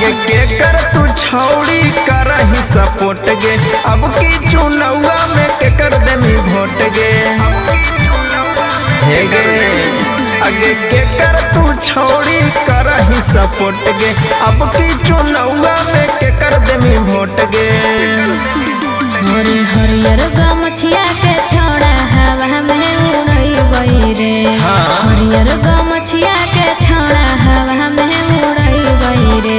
आगे के कर तू छौड़ी करही सपोर्ट गे, अब की चुनौआ में के कर देमी वोट गे। हे गे आगे के कर तू छौड़ी करही सपोर्ट गे, अब की चुनौआ में के कर देमी वोट गे। हरियर गमछिया के छौड़ा हवा में उड़ई रे, हरियर गमछिया के छौड़ा हवा में उड़ई रे।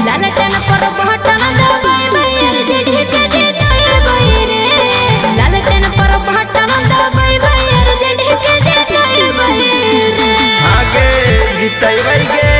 लालटेन पर बटन दबाई यार जेडी के जिताई रे, लालटेन पर बटन दबाई यार जेडी के जिताई रे। आगे जिताई गे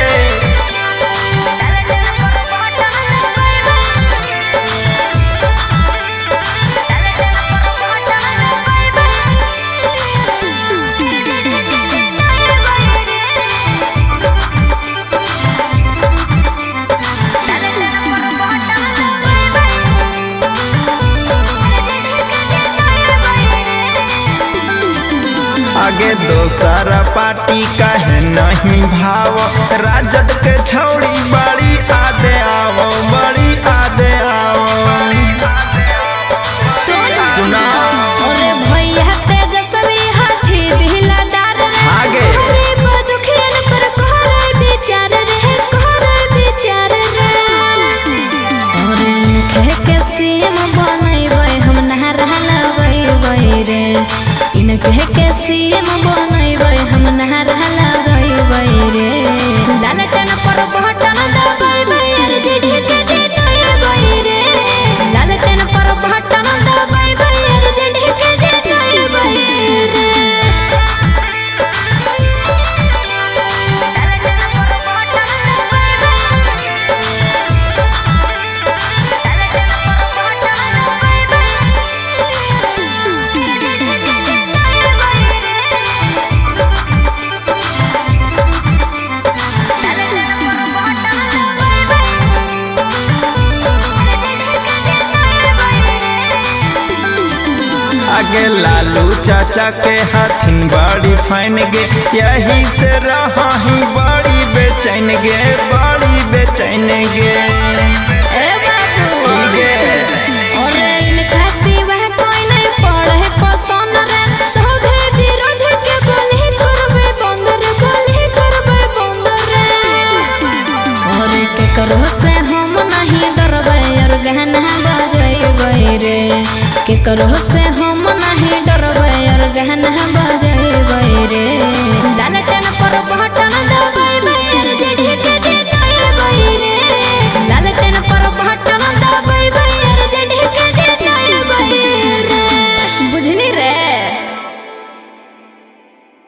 आगे दोसरा पार्टी कहे नहीं भाव, राजद के छौड़ी बड़ी आदे आओ, बड़ी आदे आओ। सुना अरे भैया तेजस्वी हाथी दिलदार रे, आगे गरीब दुखियन पर करे विचार रे, करे विचार रे। अरे कह के सीएम बनैबै हम ना रहलबै रे, इन कह के सीएम बनैबै हम ना रहलबै रे। लालटेन पर बटन दबाई यार जेडी के जिताई रे, लालटेन पर बटन दबाई यार जेडी के जिताई रे। आगे लालू चाचा के हथिन बड़ी फाइन गे, यही से रही बड़ी बेचैन गे, बड़ी बेचैन गे। ए बाबू गे अरे इनका सिवा कोई नहीं पड़े पसंद रे, सौदे विरोध के बोली करबे बंद रे, बोली करबे बंद रे। अरे के करो से हम नहीं डरबै और गाना बजैबै रे, के करो से हम नहीं